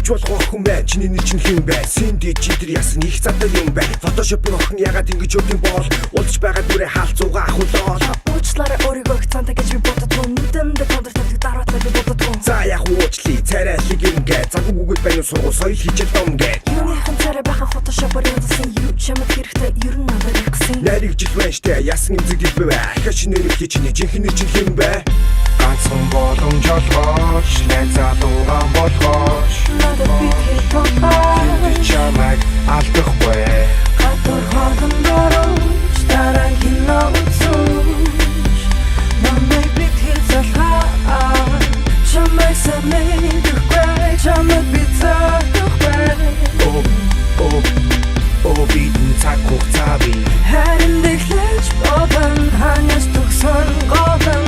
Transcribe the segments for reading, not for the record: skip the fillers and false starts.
Авч болох охин бай, чиний нэр чинь хэн бай? Синди чидэр ясан их задар юм бай. Фотошопын охин ягаад ингэж өгдөг бол? Уулзч байгаа дүрээ хаалцуугаа ахуулаад. Уучлаарай өөрийгөө цаантаа гэж би боддгоо. Нүдэндээ контрактыг дараатаа би боддгоо. За яг уучлаа, царайлыг ингээ. Загвар үгэл байна уу сургууль соёл хичээл домгээ. Юуныхан царай бахан фотошопоор янзсан юу чамд хэрэгтэй ер нь надад ягсан. Нариг жил байна штэ, ясан эмзэг дэлбэ бай. Ахаш нэрвхий чиний жинхэнэ чинь хэн бай? Ганцхан боломж олгооч, найзаа дуугаан болгооч. Надад битгий тохоо. Энд чамайг алдахгүй. Гадуур хоолн дөрөж дараагийн нууцууч. Намайг битгий залхаа. Чамайг самэйдэхгүй, чамайг бицаахгүй. Бидэн цаг хугацаа би Харин дэглэж бодон ханаас төгсөн голон.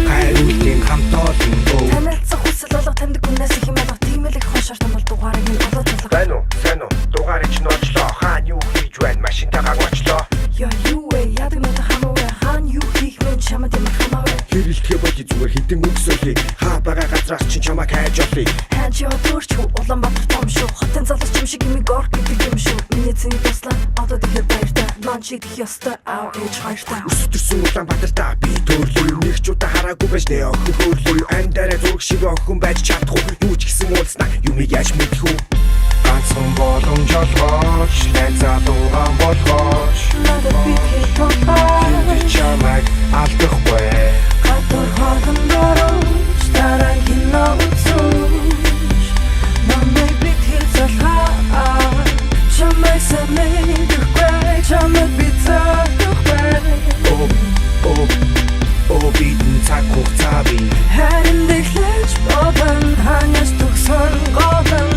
Гайруулын хамт олон бөө. Танилцах хүсэл болго таньдаг хүнээс их юм болго тийм л их хошоортой бол дугаарыг нь олоод залгах. Байна уу? Дугаарыг ч ночлоо. Хаан юу хийж байна? Машинтайгаа гочлоо. Яа юу вэ? Ядаг надад хамаагүй. Хаан юу хийх мэн чамд юм хамаагүй. Хэрэлдэхэ боли зүгээр хитэн үгсөөлий. Хаа байгаа газраас чинь чамайг хайж олъё. Хаач ядуурч Улаанбаатар том шүү. Хотын залууч юм шиг имиг ор гэдэг юм шүү. Миний зэний туслаа одоо тэгэхээр баяртай. Нан чидэх ёстой аав ээж хоёртай. Өсвөрсөн Улаанбаатартаа би төрлөө. Нэг ч удаа хараагүй байж нэ охин хөрлөө. Андараа зураг шиг охин байж чадахгүй. Юу ч гэсэн уулзнаа юмыг яаж мэдэх үү? Ганцхан боломж олгооч, найзаа дуугаан болгооч. Надад битгий тохоо. Энд чамайг алдахгүй. Гадуур хоолн дөрөж дараагийн нууцууч. Намайг битгий залхаа. Чамайг самэйдэхгүй, чамайг бицаахгүй. Бидэн цаг хугацаа би Харин дэглэж бодон ханаас төгсөн голон.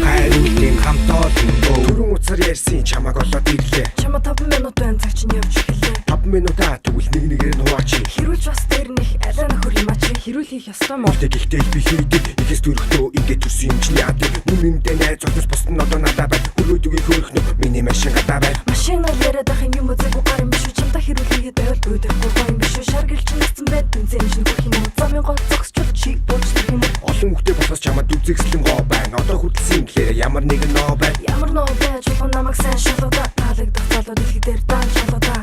Гайруулын хамт олон бөө. Түрүүн уцаар ярьсан чамайг олоод ирлээ. Чамаа 5 минут байна цаг чинь явж эхэллээ. 5 минутаа тэгвэл нэг нэгээр нь хуваач. Хэрүүлж бас дээр нэх алаа нөхөр юм ачи. Хэрүүл хийх ёстой мó. Гэхдээ би хийдэг. Ихээс төрөхдөө ингээд төрсөн юм чинь яадаг. Нүмэндээ найз зогсож босд нь одоо надад бай. Хөрөөдгийн хөөрхнө миний машин гадаа бай. Машинаар яриад ах юм үзээгүй гар юм биш үү? Чамтай хэрүүл хийгээд байвал өөдөхгүй гоё юм биш үү? Шаргалж нэгсэн байд бензин шиг хөх юм уу? Замын гол зогсчул чи болж тэр юм уу? Олон хүүхдээ болохоос чамд үзэгслэн гоо байна. Одоо хүрдсэн гэхээр ямар нэгэн ноо байна. Ямар нөө байж болох намайг сайн шалгада. Таалагдах залууд их дээр дан шалгада.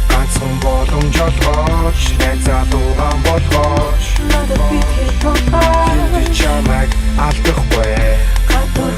Ганцхан боломж олгооч, найзаа дуугаан болгооч. Надад битгий тохоо. Энд чамайг алдахгүй. Гадуур